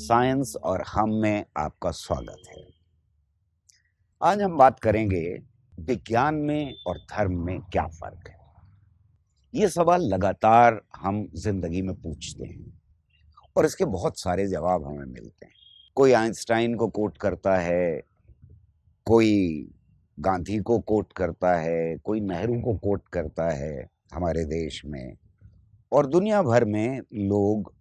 Science और हम में आपका स्वागत है। आज हम बात करेंगे विज्ञान में और धर्म में क्या फर्क है। ये सवाल लगातार हम जिंदगी में पूछते हैं और इसके बहुत सारे जवाब हमें मिलते हैं। कोई आइंस्टाइन को कोट करता है, कोई गांधी को कोट करता है, कोई नेहरू को कोट करता है हमारे देश में, और दुनिया भर में लोग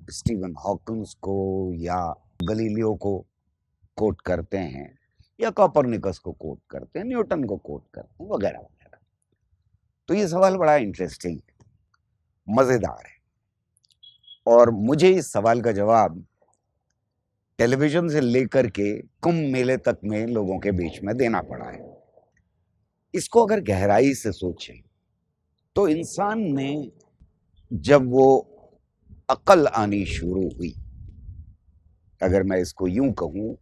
स्टीवन हॉकिंस को या गलीलियो को कोट करते हैं या कोपरनिकस को कोट करते हैं, न्यूटन को कोट करते हैं, वगैरह वगैरह। तो ये सवाल बड़ा इंटरेस्टिंग, मजेदार है और मुझे इस सवाल का जवाब टेलीविजन से लेकर के कुंभ मेले तक में लोगों के बीच में देना पड़ा है। इसको अगर गहराई से सोचें तो इंसान ने जब वो अकल आनी शुरू हुई, अगर मैं इसको यूं कहूं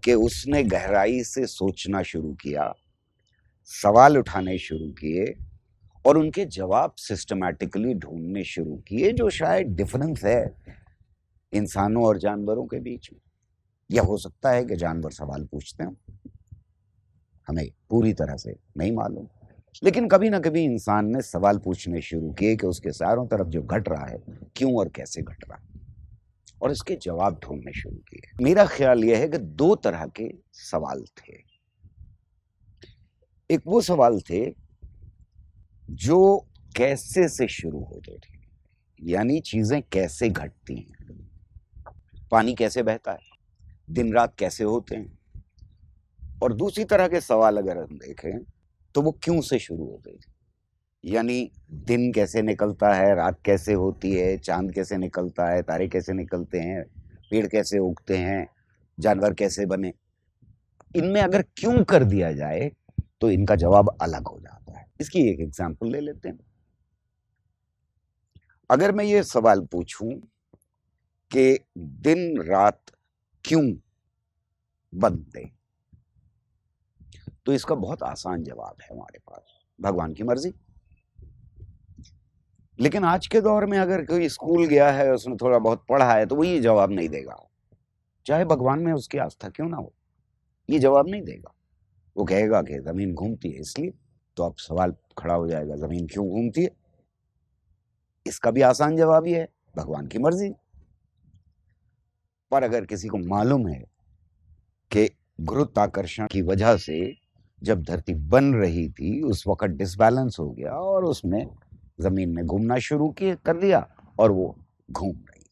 कि उसने गहराई से सोचना शुरू किया, सवाल उठाने शुरू किए और उनके जवाब सिस्टमैटिकली ढूंढने शुरू किए, जो शायद डिफरेंस है इंसानों और जानवरों के बीच में। यह हो सकता है कि जानवर सवाल पूछते हैं, हमें पूरी तरह से नहीं मालूम, लेकिन कभी ना कभी इंसान ने सवाल पूछने शुरू किए कि उसके चारों तरफ जो घट रहा है क्यों और कैसे घट रहा है, और इसके जवाब ढूंढने शुरू किए। मेरा ख्याल यह है कि दो तरह के सवाल थे। एक वो सवाल थे जो कैसे से शुरू होते थे, यानी चीजें कैसे घटती हैं, पानी कैसे बहता है, दिन रात कैसे होते हैं। और दूसरी तरह के सवाल अगर हम देखें तो वो क्यों से शुरू होते थे, यानी दिन कैसे निकलता है, रात कैसे होती है, चांद कैसे निकलता है, तारे कैसे निकलते हैं, पेड़ कैसे उगते हैं, जानवर कैसे बने। इनमें अगर क्यों कर दिया जाए तो इनका जवाब अलग हो जाता है। इसकी एक एग्जांपल ले लेते हैं। अगर मैं ये सवाल पूछूं कि दिन रात क्यों बनते, तो इसका बहुत आसान जवाब है हमारे पास, भगवान की मर्जी। लेकिन आज के दौर में अगर कोई स्कूल गया है, उसने थोड़ा बहुत पढ़ा है, तो वो ये जवाब नहीं देगा, चाहे भगवान में उसकी आस्था क्यों ना हो, ये जवाब नहीं देगा। वो कहेगा कि जमीन घूमती है इसलिए। तो अब सवाल खड़ा हो जाएगा, जमीन क्यों घूमती है? इसका भी आसान जवाब ये है, भगवान की मर्जी। पर अगर किसी को मालूम है कि गुरुत्वाकर्षण की वजह से जब धरती बन रही थी उस वक्त डिसबैलेंस हो गया और उसमें जमीन ने घूमना शुरू कर दिया और वो घूम रही,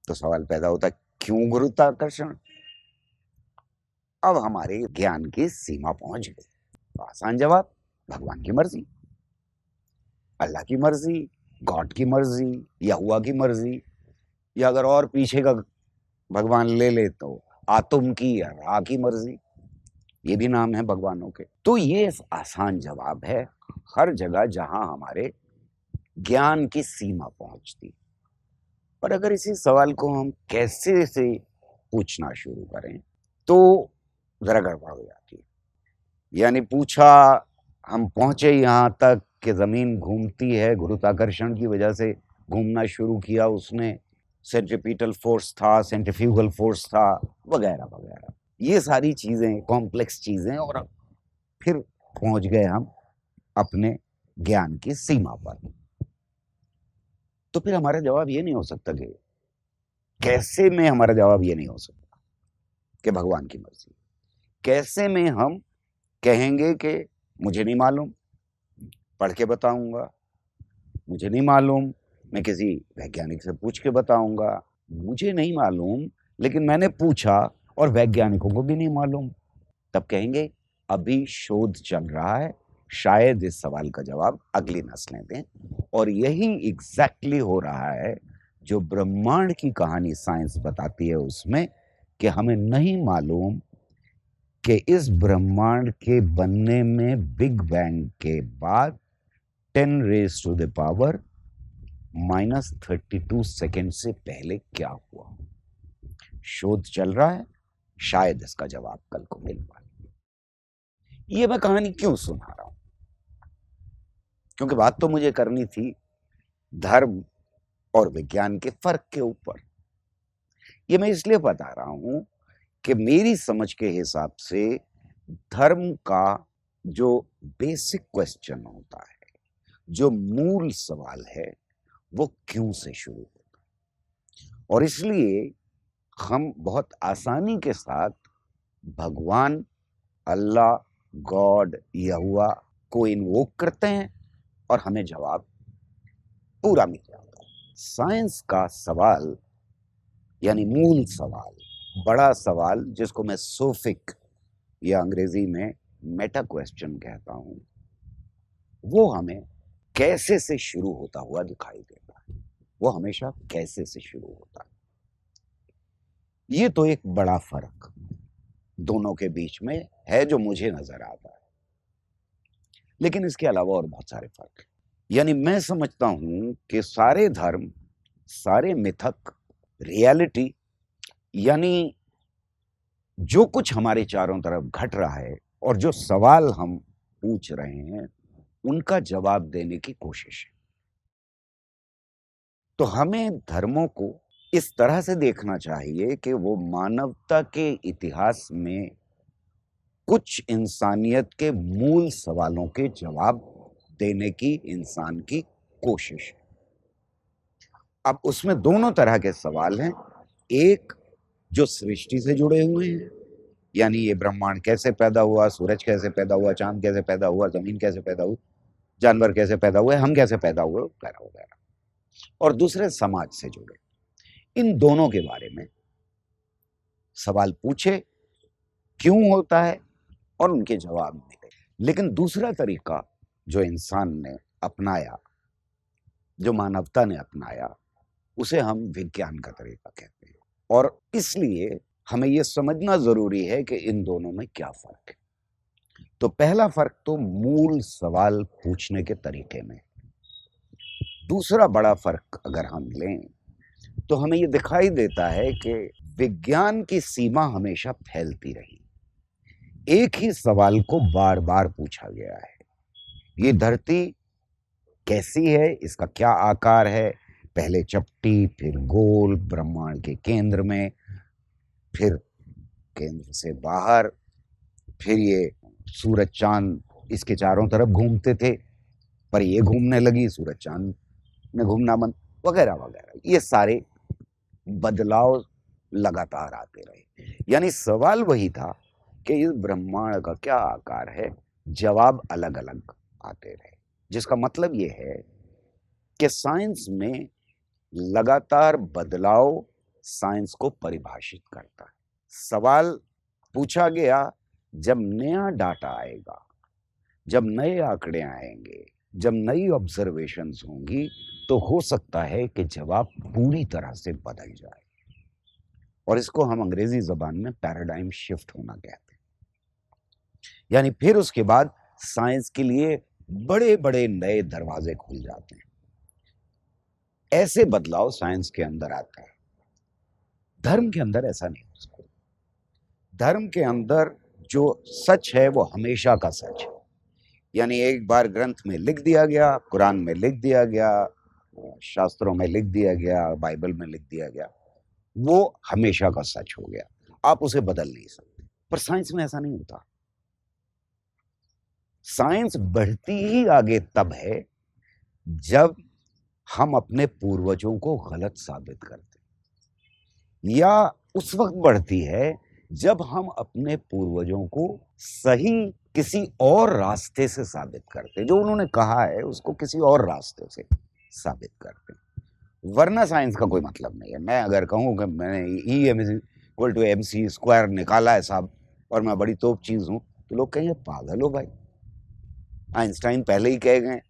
तो सवाल पैदा होता है क्यों गुरुत्वाकर्षण? अब हमारे ज्ञान की सीमा पहुंच गई। तो आसान जवाब, भगवान की मर्जी, अल्लाह की मर्जी, गॉड की मर्जी, यहोवा की मर्जी, या अगर और पीछे का भगवान ले ले तो आतम की या रा की मर्जी, ये भी नाम है भगवानों के। तो ये आसान जवाब है हर जगह जहां हमारे ज्ञान की सीमा पहुंचती। पर अगर इसी सवाल को हम कैसे से पूछना शुरू करें तो जरा गड़बड़ हो जाती है। यानी पूछा, हम पहुंचे यहां तक कि जमीन घूमती है, गुरुत्वाकर्षण की वजह से घूमना शुरू किया उसने, सेंट्रीपिटल फोर्स था, सेंट्रीफ्यूगल फोर्स था, वगैरह वगैरह, ये सारी चीजें कॉम्प्लेक्स चीजें, और फिर पहुंच गए हम अपने ज्ञान की सीमा पर। तो फिर हमारा जवाब ये नहीं हो सकता कि कैसे में, हमारा जवाब ये नहीं हो सकता कि भगवान की मर्जी। कैसे में हम कहेंगे कि मुझे नहीं मालूम, पढ़ के बताऊंगा, मुझे नहीं मालूम, मैं किसी वैज्ञानिक से पूछ के बताऊंगा, मुझे नहीं मालूम लेकिन मैंने पूछा और वैज्ञानिकों को भी नहीं मालूम, तब कहेंगे अभी शोध चल रहा है, शायद इस सवाल का जवाब अगली नस्लें दें। और यही एग्जैक्टली हो रहा है जो ब्रह्मांड की कहानी साइंस बताती है उसमें, कि हमें नहीं मालूम कि इस ब्रह्मांड के बनने में बिग बैंग के बाद 10⁻³ सेकेंड से पहले क्या हुआ। शोध चल रहा है, शायद इसका जवाब कल को मिल पाए। ये मैं कहानी क्यों सुना रहा हूं? क्योंकि बात तो मुझे करनी थी धर्म और विज्ञान के फर्क के ऊपर। ये मैं इसलिए बता रहा हूं कि मेरी समझ के हिसाब से धर्म का जो बेसिक क्वेश्चन होता है, जो मूल सवाल है, वो क्यों से शुरू होता है। और इसलिए हम बहुत आसानी के साथ भगवान, अल्लाह, गॉड, यहोवा को इन्वोक करते हैं और हमें जवाब पूरा मिल जाता है। साइंस का सवाल यानी मूल सवाल, बड़ा सवाल, जिसको मैं सोफिक या अंग्रेजी में मेटा क्वेश्चन कहता हूं, वो हमें कैसे से शुरू होता हुआ दिखाई देता है। वो हमेशा कैसे से शुरू होता है। ये तो एक बड़ा फर्क दोनों के बीच में है जो मुझे नजर आता है, लेकिन इसके अलावा और बहुत सारे फर्क हैं। यानी मैं समझता हूं कि सारे धर्म, सारे मिथक, रियलिटी, यानी जो कुछ हमारे चारों तरफ घट रहा है और जो सवाल हम पूछ रहे हैं, उनका जवाब देने की कोशिश है। तो हमें धर्मों को इस तरह से देखना चाहिए कि वो मानवता के इतिहास में कुछ इंसानियत के मूल सवालों के जवाब देने की इंसान की कोशिश है। अब उसमें दोनों तरह के सवाल हैं। एक जो सृष्टि से जुड़े हुए हैं, यानी ये ब्रह्मांड कैसे पैदा हुआ, सूरज कैसे पैदा हुआ, चांद कैसे पैदा हुआ, जमीन कैसे पैदा हुई, जानवर कैसे पैदा हुए, हम कैसे पैदा हुए, वगैरह वगैरह। और दूसरे समाज से जुड़े। इन दोनों के बारे में सवाल पूछे, क्यों होता है, और उनके जवाब मिले। लेकिन दूसरा तरीका जो इंसान ने अपनाया, जो मानवता ने अपनाया, उसे हम विज्ञान का तरीका कहते हैं। और इसलिए हमें यह समझना जरूरी है कि इन दोनों में क्या फर्क है। तो पहला फर्क तो मूल सवाल पूछने के तरीके में। दूसरा बड़ा फर्क अगर हम लें तो हमें यह दिखाई देता है कि विज्ञान की सीमा हमेशा फैलती रही। एक ही सवाल को बार बार पूछा गया है, ये धरती कैसी है, इसका क्या आकार है, पहले चपटी, फिर गोल, ब्रह्मांड के केंद्र में, फिर केंद्र से बाहर, फिर ये सूरज चांद इसके चारों तरफ घूमते थे, पर ये घूमने लगी, सूरज चांद में घूमना बंद, वगैरह वगैरह। ये सारे बदलाव लगातार आते रहे। यानी सवाल वही था कि इस ब्रह्मांड का क्या आकार है, जवाब अलग अलग आते रहे। जिसका मतलब ये है कि साइंस में लगातार बदलाव साइंस को परिभाषित करता है। सवाल पूछा गया, जब नया डाटा आएगा, जब नए आंकड़े आएंगे, जब नई ऑब्जर्वेशंस होंगी, तो हो सकता है कि जवाब पूरी तरह से बदल जाए। और इसको हम अंग्रेजी जबान में पैराडाइम शिफ्ट होना कहते हैं। यानी फिर उसके बाद साइंस के लिए बड़े बड़े नए दरवाजे खुल जाते हैं। ऐसे बदलाव साइंस के अंदर आता है। धर्म के अंदर ऐसा नहीं हो सकता। धर्म के अंदर जो सच है वो हमेशा का सच है। यानी एक बार ग्रंथ में लिख दिया गया, कुरान में लिख दिया गया, शास्त्रों में लिख दिया गया, बाइबल में लिख दिया गया, वो हमेशा का सच हो गया, आप उसे बदल नहीं सकते। पर साइंस में ऐसा नहीं होता। साइंस बढ़ती ही आगे तब है जब हम अपने पूर्वजों को गलत साबित करते, या उस वक्त बढ़ती है जब हम अपने पूर्वजों को सही किसी और रास्ते से साबित करते, जो उन्होंने कहा है उसको किसी और रास्ते से साबित करते। वरना साइंस का कोई मतलब नहीं है। मैं अगर कहूं कि मैंने E=mc² निकाला है साहब और मैं बड़ी तोप चीज हूं, तो लोग कहेंगे पागल हो भाई, आइंस्टाइन पहले ही कह गए,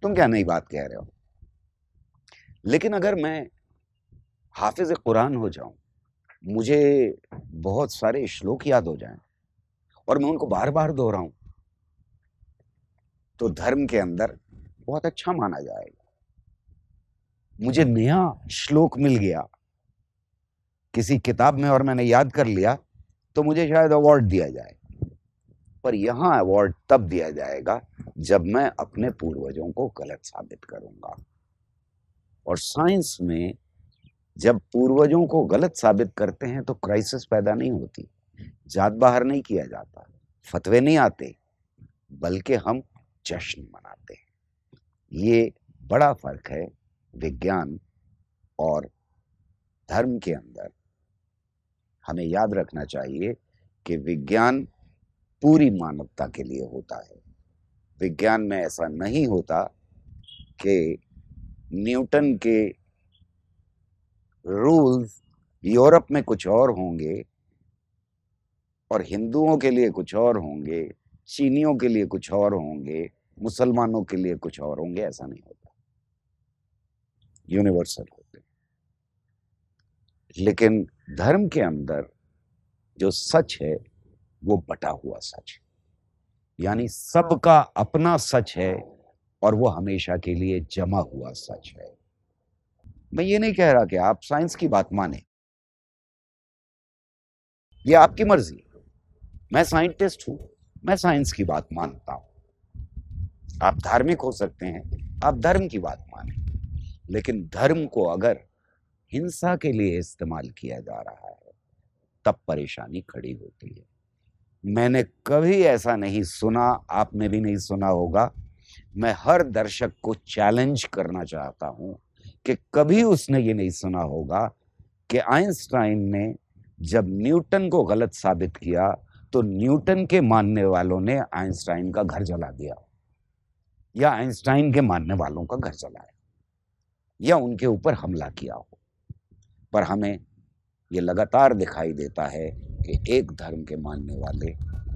तुम क्या नई बात कह रहे हो। लेकिन अगर मैं हाफिज कुरान हो जाऊं, मुझे बहुत सारे श्लोक याद हो जाएं और मैं उनको बार बार दोहराऊं, तो धर्म के अंदर बहुत अच्छा माना जाएगा। मुझे नया श्लोक मिल गया किसी किताब में और मैंने याद कर लिया, तो मुझे शायद अवार्ड दिया जाए। पर यहां अवार्ड तब दिया जाएगा जब मैं अपने पूर्वजों को गलत साबित करूंगा। और साइंस में जब पूर्वजों को गलत साबित करते हैं तो क्राइसिस पैदा नहीं होती, जात बाहर नहीं किया जाता, फतवे नहीं आते, बल्कि हम जश्न मनाते हैं। ये बड़ा फर्क है विज्ञान और धर्म के अंदर। हमें याद रखना चाहिए कि विज्ञान पूरी मानवता के लिए होता है। विज्ञान में ऐसा नहीं होता कि न्यूटन के रूल्स यूरोप में कुछ और होंगे और हिंदुओं के लिए कुछ और होंगे, चीनियों के लिए कुछ और होंगे, मुसलमानों के लिए कुछ और होंगे। ऐसा नहीं होता, यूनिवर्सल होते। लेकिन धर्म के अंदर जो सच है वो बटा हुआ सच है, यानी सबका अपना सच है और वो हमेशा के लिए जमा हुआ सच है। मैं ये नहीं कह रहा कि आप साइंस की बात माने, ये आपकी मर्जी है। मैं साइंटिस्ट हूं, मैं साइंस की बात मानता हूं। आप धार्मिक हो सकते हैं, आप धर्म की बात माने, लेकिन धर्म को अगर हिंसा के लिए इस्तेमाल किया जा रहा है तब परेशानी खड़ी होती है। मैंने कभी ऐसा नहीं सुना, आपने भी नहीं सुना होगा। मैं हर दर्शक को चैलेंज करना चाहता हूं कि कभी उसने ये नहीं सुना होगा कि आइंस्टाइन ने जब न्यूटन को गलत साबित किया तो न्यूटन के मानने वालों ने आइंस्टाइन का घर जला दिया, या आइंस्टाइन के मानने वालों का घर जलाया, या उनके ऊपर हमला किया हो। पर हमें ये लगातार दिखाई देता है कि एक धर्म के मानने वाले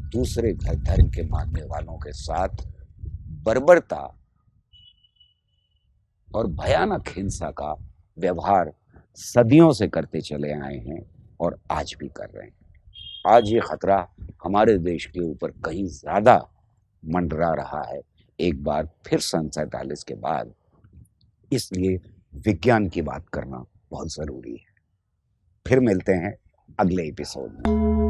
दूसरे धर्म के मानने वालों के साथ बर्बरता और भयानक हिंसा का व्यवहार सदियों से करते चले आए हैं और आज भी कर रहे हैं। आज ये खतरा हमारे देश के ऊपर कहीं ज्यादा मंडरा रहा है, एक बार फिर सन 47 के बाद। इसलिए विज्ञान की बात करना बहुत जरूरी है। फिर मिलते हैं अगले एपिसोड में।